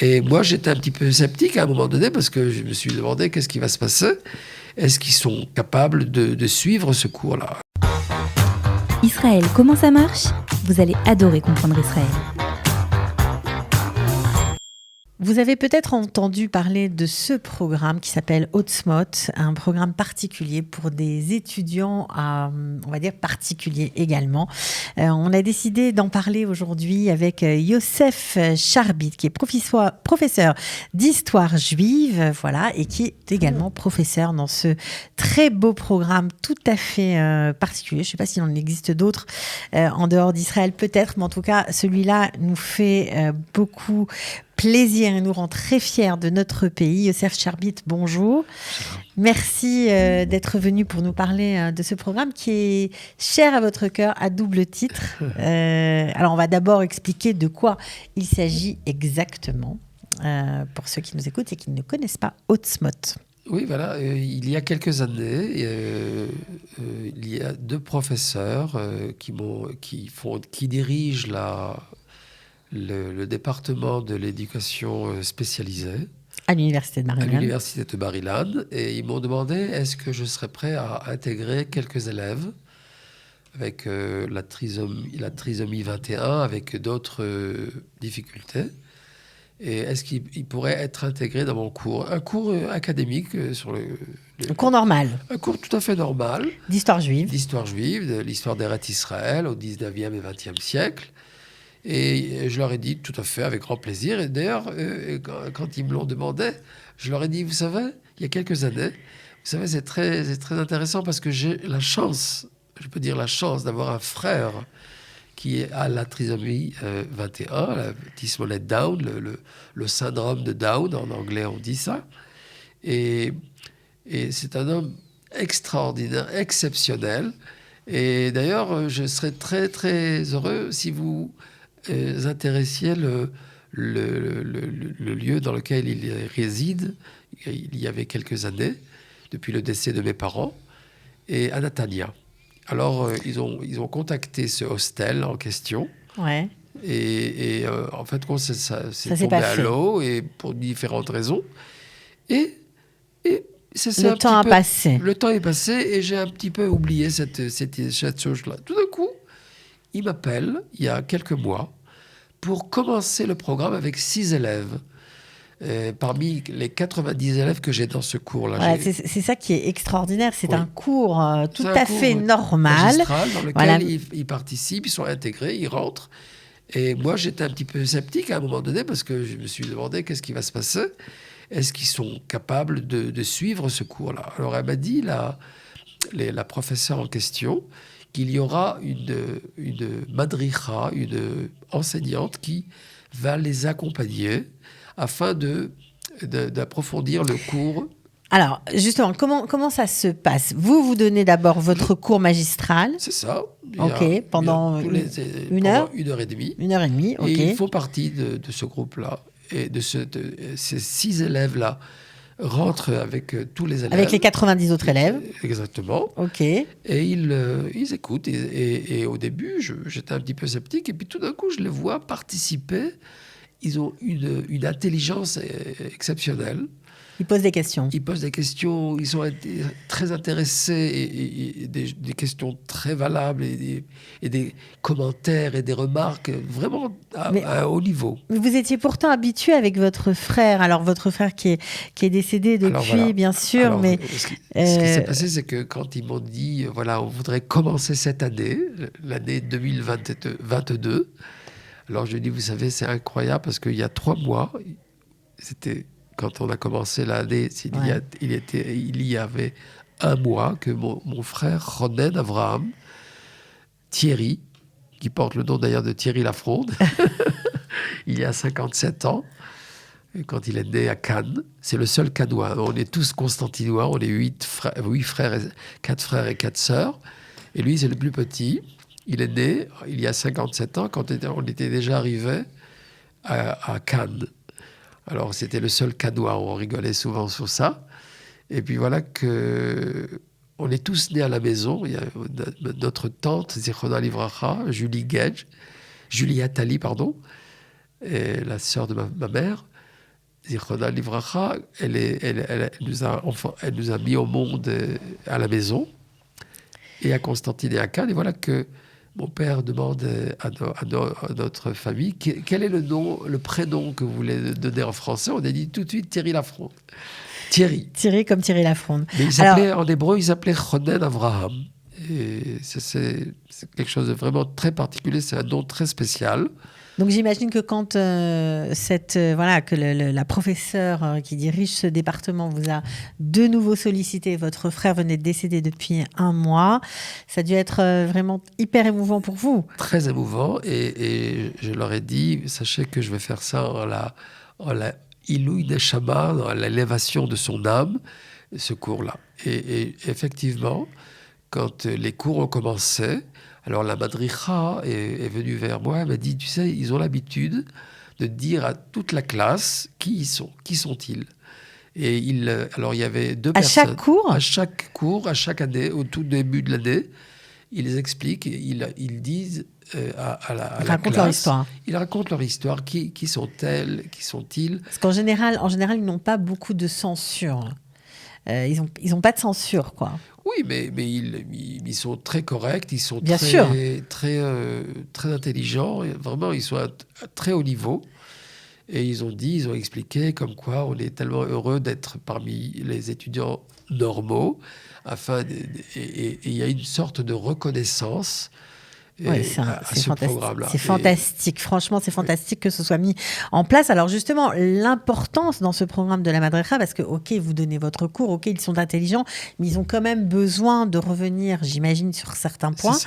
Et moi, j'étais un petit peu sceptique à un moment donné parce que je me suis demandé qu'est-ce qui va se passer. Est-ce qu'ils sont capables de suivre ce cours-là ? Israël, comment ça marche ? Vous allez adorer comprendre Israël. Vous avez peut-être entendu parler de ce programme qui s'appelle Otzmot, un programme particulier pour des étudiants, on va dire particuliers également. On a décidé d'en parler aujourd'hui avec Youssef Charbit, qui est professeur d'histoire juive, voilà, et qui est également professeur dans ce très beau programme tout à fait particulier. Je ne sais pas s'il en existe d'autres en dehors d'Israël, peut-être, mais en tout cas, celui-là nous fait beaucoup plaisir et nous rend très fiers de notre pays. Youssef Charbit, bonjour. Merci d'être venu pour nous parler de ce programme qui est cher à votre cœur à double titre. Alors, on va d'abord expliquer de quoi il s'agit exactement pour ceux qui nous écoutent et qui ne connaissent pas Otzmot. Oui, voilà. Il y a quelques années, il y a deux professeurs qui dirigent le département de l'éducation spécialisée à l'université de Bar-Ilan. Et ils m'ont demandé est-ce que je serais prêt à intégrer quelques élèves avec la trisomie 21, avec d'autres difficultés. Et est-ce qu'ils pourraient être intégrés dans mon cours ? Un cours académique un cours normal. Un cours tout à fait normal. D'histoire juive. D'histoire juive, de l'histoire d'Eretz Israël au 19e et 20e siècle. Et je leur ai dit tout à fait, avec grand plaisir. Et d'ailleurs, quand ils me l'ont demandé, je leur ai dit, vous savez, il y a quelques années, vous savez, c'est très intéressant parce que j'ai la chance, je peux dire la chance d'avoir un frère qui a la trisomie 21, la tysmolette Down, le syndrome de Down, en anglais on dit ça. Et c'est un homme extraordinaire, exceptionnel. Et d'ailleurs, je serais très, très heureux si vous intéressiez le lieu dans lequel il réside, il y avait quelques années, depuis le décès de mes parents, et à Natania. Alors, ils ont contacté ce hostel en question. Ouais. Et en fait, ça s'est tombé à l'eau, et pour différentes raisons. Et le temps a passé. Le temps est passé, et j'ai un petit peu oublié cette chose-là. Tout d'un coup, il m'appelle, il y a quelques mois, pour commencer le programme avec 6 élèves. Parmi les 90 élèves que j'ai dans ce cours-là. Voilà, c'est ça qui est extraordinaire. C'est un cours tout à fait normal. Magistral dans lequel ils participent, ils sont intégrés, ils rentrent. Et moi, j'étais un petit peu sceptique à un moment donné parce que je me suis demandé qu'est-ce qui va se passer. Est-ce qu'ils sont capables de suivre ce cours-là ? Alors, elle m'a dit, la professeure en question, qu'il y aura une madricha, une enseignante qui va les accompagner afin d'approfondir le cours. Alors, justement, comment ça se passe ? Vous donnez d'abord votre cours magistral. C'est ça. Pendant une heure ? 1h30. 1h30, ok. Et ils font partie de ce groupe-là. Et ces 6 élèves-là rentrent avec tous les élèves. Avec les 90 autres élèves. Exactement. Ok. Et ils écoutent. Et au début, j'étais un petit peu sceptique. Et puis tout d'un coup, je les vois participer. Ils ont une intelligence exceptionnelle. Ils posent des questions. Ils sont très intéressés et des questions très valables et des commentaires et des remarques vraiment à un haut niveau. Vous étiez pourtant habitué avec votre frère. Alors, votre frère qui est décédé depuis, bien sûr. Alors, mais ce qui s'est passé, c'est que quand ils m'ont dit, voilà, on voudrait commencer cette année, l'année 2022, alors je lui ai dit, vous savez, c'est incroyable parce qu'il y a 3 mois, c'était quand on a commencé l'année, il y avait 1 mois que mon frère Ronen Avraham, Thierry, qui porte le nom d'ailleurs de Thierry Lafronde, il y a 57 ans, quand il est né à Cannes, c'est le seul Cannois. On est tous Constantinois, on est 8 frères, 4 frères et 4 sœurs, et lui c'est le plus petit. Il est né il y a 57 ans, quand on était déjà arrivé à Cannes. Alors, c'était le seul Cannois, on rigolait souvent sur ça. Et puis voilà on est tous nés à la maison. Il y a notre tante, Zichrono Livracha, Julie Attali, et la sœur de ma mère. Zichroda Livracha, elle nous a mis au monde à la maison et à Constantine et à Cannes. Et voilà que mon père demande à notre famille quel est le prénom que vous voulez donner en français. On a dit tout de suite Thierry Lafronde. Thierry. Thierry comme Thierry Lafronde. Mais en hébreu, il s'appelait Ronen Avraham. Et c'est quelque chose de vraiment très particulier, c'est un nom très spécial. Donc j'imagine que quand la professeure qui dirige ce département vous a de nouveau sollicité, votre frère venait de décéder depuis 1 mois, ça a dû être vraiment hyper émouvant pour vous. Très émouvant, et je leur ai dit, sachez que je vais faire ça en la Ilouï Neshama, dans l'élévation de son âme, ce cours-là. Et effectivement, quand les cours ont commencé, alors la madricha est venue vers moi, elle m'a dit, tu sais, ils ont l'habitude de dire à toute la classe qui sont-ils. Et alors il y avait 2 personnes. À chaque cours, à chaque année, au tout début de l'année, ils expliquent, ils disent à la classe, leur histoire. Ils racontent leur histoire, qui sont-elles, qui sont-ils. Parce qu'en général, ils n'ont pas beaucoup de censure. Ils ont pas de censure, quoi. Oui, mais ils sont très corrects, ils sont très intelligents, vraiment, ils sont à très haut niveau. Et ils ont expliqué comme quoi on est tellement heureux d'être parmi les étudiants normaux, et il y a une sorte de reconnaissance. Oui, c'est fantastique. Franchement, c'est fantastique que ce soit mis en place. Alors justement, l'importance dans ce programme de la Madrecha, parce que, ok, vous donnez votre cours, ok, ils sont intelligents, mais ils ont quand même besoin de revenir, j'imagine, sur certains points.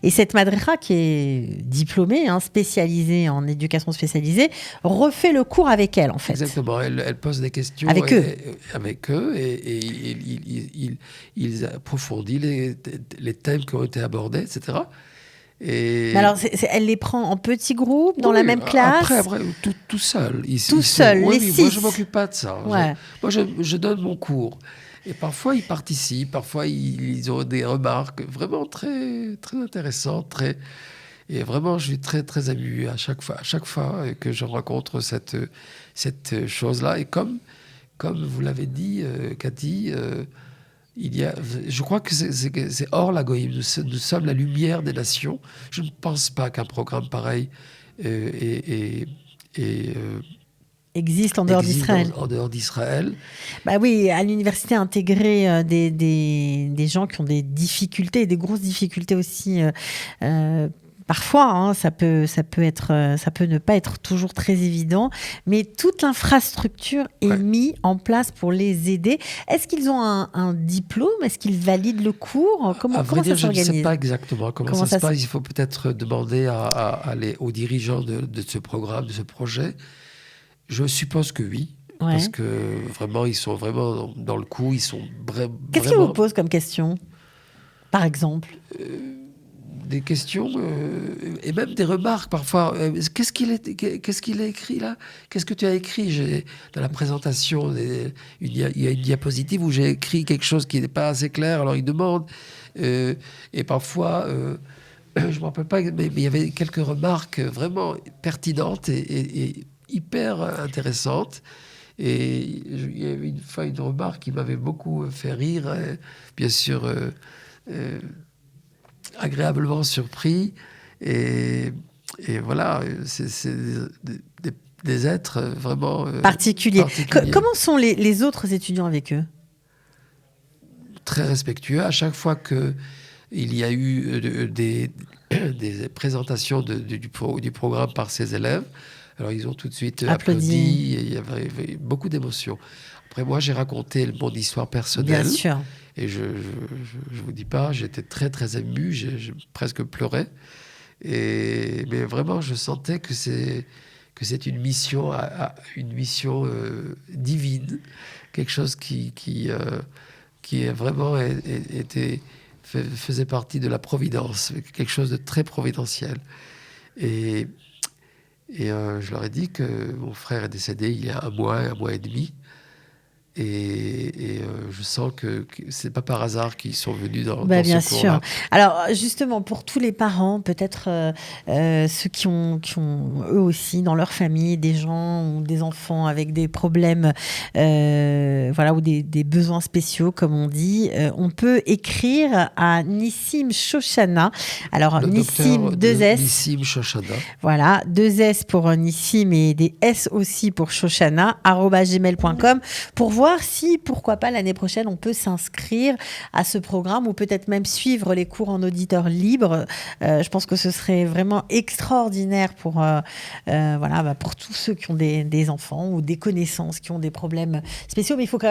Et cette Madrecha, qui est diplômée, spécialisée en éducation spécialisée, refait le cours avec elle, en fait. Exactement. Elle pose des questions avec eux, et ils approfondissent les thèmes qui ont été abordés, etc. Mais alors, elle les prend en petits groupes, dans la même classe? Après tout seul. Tout seul, les 6. Moi, je ne m'occupe pas de ça. Ouais. Moi, je donne mon cours. Et parfois, ils participent, parfois, ils ont des remarques vraiment très, très intéressantes. Et vraiment, je suis très, très ému à chaque fois que je rencontre cette chose-là. Et comme vous l'avez dit, Cathy, je crois que c'est hors la goïm. Nous sommes la lumière des nations. Je ne pense pas qu'un programme pareil existe en dehors d'Israël. En dehors d'Israël. Bah oui, à l'université, intégrer des gens qui ont des difficultés, des grosses difficultés aussi. Parfois, ça peut ne pas être toujours très évident, mais toute l'infrastructure est mise en place pour les aider. Est-ce qu'ils ont un diplôme? Est-ce qu'ils valident le cours? Comment ça s'organise? Je ne sais pas exactement comment ça se passe. Il faut peut-être demander aux dirigeants de ce programme, de ce projet. Je suppose que oui. Ouais. Parce que vraiment, ils sont vraiment dans le coup. Ils sont Qu'est-ce qu'ils vous posent comme question, par exemple? Des questions et même des remarques parfois. Qu'est-ce qu'il a écrit là? Qu'est-ce que tu as écrit? Dans la présentation, il y a une diapositive où j'ai écrit quelque chose qui n'est pas assez clair. Alors il demande. Et parfois, je ne me rappelle pas, mais il y avait quelques remarques vraiment pertinentes et hyper intéressantes. Et il y avait une fois une remarque qui m'avait beaucoup fait rire, bien sûr. Agréablement surpris, et voilà, c'est des êtres vraiment particuliers. Comment sont les autres étudiants avec eux? Très respectueux. À chaque fois qu'il y a eu des présentations du programme par ces élèves, alors ils ont tout de suite applaudi, et il y avait beaucoup d'émotions. Après, moi, j'ai raconté mon histoire personnelle. Bien sûr. Et je vous dis pas, j'étais très, très ému, j'ai presque pleuré. Mais vraiment, je sentais que c'est une mission, divine, quelque chose qui vraiment faisait partie de la providence, quelque chose de très providentiel. Et je leur ai dit que mon frère est décédé il y a un mois et demi. Et je sens que c'est pas par hasard qu'ils sont venus dans Bien ce cours-là. sûr. Alors justement, pour tous les parents, peut-être ceux qui ont eux aussi dans leur famille des gens ou des enfants avec des problèmes, voilà, ou des besoins spéciaux, comme on dit, on peut écrire à Nissim Shoshana. Alors Le Nissim, docteur 2S. Nissim Shoshana. Voilà, 2S pour Nissim et des S aussi pour Shoshana, @gmail.com, pour voir si, pourquoi pas, l'année prochaine, on peut s'inscrire à ce programme ou peut-être même suivre les cours en auditeur libre. Je pense que ce serait vraiment extraordinaire pour, pour tous ceux qui ont des enfants ou des connaissances qui ont des problèmes spéciaux. Mais il faut quand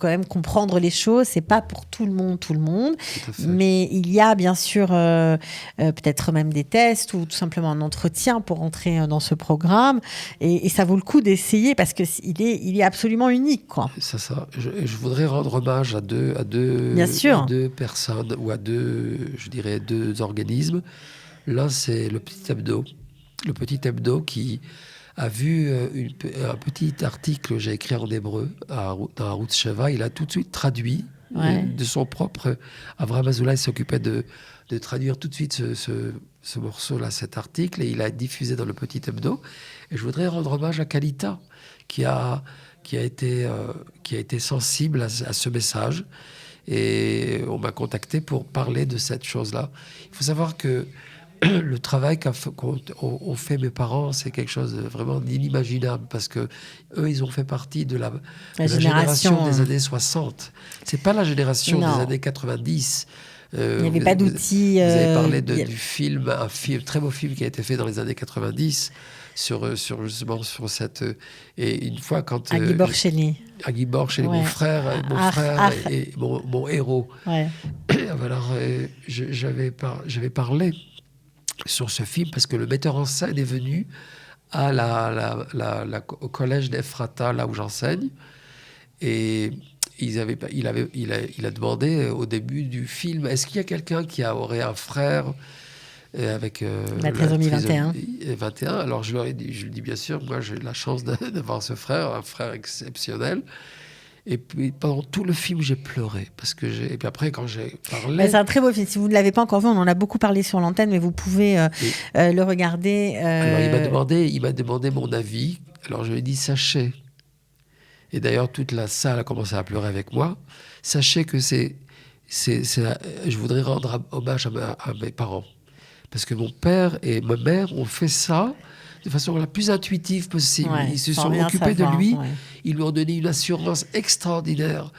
même comprendre les choses. C'est pas pour tout le monde, mais il y a bien sûr peut-être même des tests ou tout simplement un entretien pour entrer dans ce programme. Et ça vaut le coup d'essayer parce que il est absolument unique, quoi. C'est ça. Je voudrais rendre hommage à deux personnes ou à deux organismes. L'un, c'est le Petit Hebdo. Le Petit Hebdo qui a vu un petit article que j'ai écrit en hébreu dans Arutz Sheva. Il a tout de suite traduit de son propre... Avraham Azoulay s'occupait de traduire tout de suite ce morceau-là, cet article, et il a diffusé dans le Petit Hebdo. Et je voudrais rendre hommage à Kalita, qui a été sensible à ce message. Et on m'a contacté pour parler de cette chose-là. Il faut savoir que le travail qu'ont fait mes parents, c'est quelque chose de vraiment inimaginable parce que eux, ils ont fait partie de la génération des années 60. C'est pas la génération des années 90. Il n'y avait pas d'outils. Vous avez parlé du film, un très beau film qui a été fait dans les années 90 justement sur cette... Et une fois quand... Guy Borchelli. Guy Borchelli, mon frère et mon héros. Ouais. Alors, j'avais parlé sur ce film parce que le metteur en scène est venu au collège d'Ephrata, là où j'enseigne, et il a demandé au début du film, est-ce qu'il y a quelqu'un qui aurait un frère avec la trisomie 21. Alors je lui dis bien sûr, moi j'ai la chance d'avoir ce frère, un frère exceptionnel. Et puis pendant tout le film, j'ai pleuré et puis après quand j'ai parlé. C'est un très beau film. Si vous ne l'avez pas encore vu, on en a beaucoup parlé sur l'antenne, mais vous pouvez le regarder. Alors il m'a demandé mon avis. Alors je lui ai dit sachez. Et d'ailleurs toute la salle a commencé à pleurer avec moi. Sachez que je voudrais rendre hommage à mes parents parce que mon père et ma mère ont fait ça de façon la plus intuitive possible. Ils se sont occupés de lui. Ouais. Ils lui ont donné une assurance extraordinaire.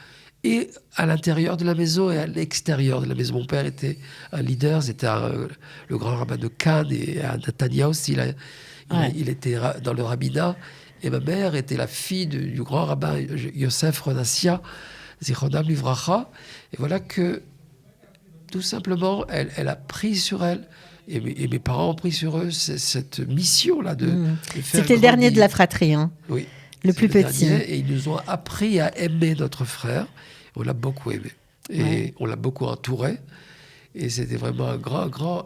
Et à l'intérieur de la maison et à l'extérieur de la maison. Mon père était un leader. C'était le grand rabbin de Cannes et à Netanya aussi. Il était dans le rabbinat. Et ma mère était la fille du grand rabbin Yosef Rodassia, Zichronam Livracha. Et voilà que, tout simplement, elle a pris sur elle... Et mes parents ont pris sur eux cette mission-là de faire. C'était le dernier de la fratrie, hein. Oui. Le plus petit. Et ils nous ont appris à aimer notre frère. On l'a beaucoup aimé. Et on l'a beaucoup entouré. Et c'était vraiment un grand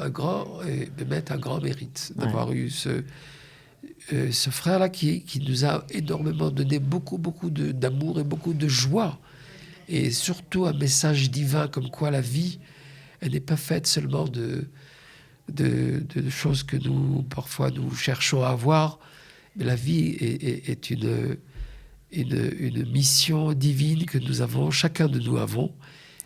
mérite d'avoir eu ce frère-là qui nous a énormément donné beaucoup d'amour et beaucoup de joie. Et surtout un message divin comme quoi la vie, elle n'est pas faite seulement de choses que parfois nous cherchons à avoir, mais la vie est une mission divine que nous avons, chacun de nous avons,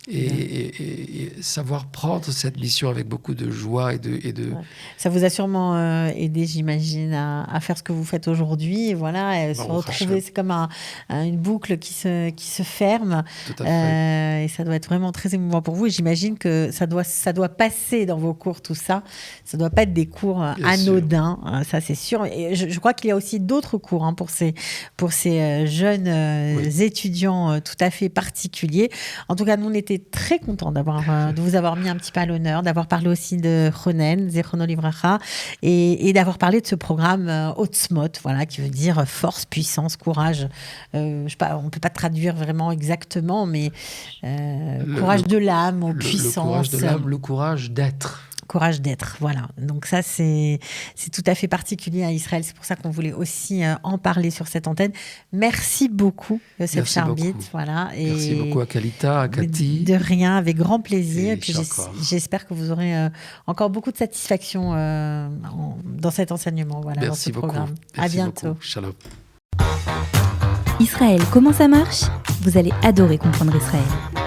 et savoir prendre cette mission avec beaucoup de joie et de... Ça vous a sûrement aidé, j'imagine, à faire ce que vous faites aujourd'hui. Voilà, se retrouver, c'est comme une boucle qui se ferme. Tout à fait. Et ça doit être vraiment très émouvant pour vous. Et j'imagine que ça doit passer dans vos cours, tout ça. Ça doit pas être des cours anodins, ça c'est sûr. Et je crois qu'il y a aussi d'autres cours pour ces jeunes étudiants tout à fait particuliers. En tout cas, nous, on était très contents de vous avoir mis un petit peu à l'honneur, d'avoir parlé aussi de Ronen, Zechono Livracha, et d'avoir parlé de ce programme Otzmot, voilà, qui veut dire force, puissance, courage. Je sais pas, on peut pas traduire vraiment exactement, mais courage de l'âme, puissance. Le courage de l'âme, le courage d'être. courage d'être. Voilà. Donc ça, c'est tout à fait particulier à Israël. C'est pour ça qu'on voulait aussi en parler sur cette antenne. Merci beaucoup, Yosef Sharbit. Voilà. Merci beaucoup à Kalita, à Cathy. De rien, avec grand plaisir. Et puis Shakor. j'espère que vous aurez encore beaucoup de satisfaction dans cet enseignement, voilà, dans ce programme. Merci à bientôt. Beaucoup. Shalom. Israël, comment ça marche ? Vous allez adorer comprendre Israël.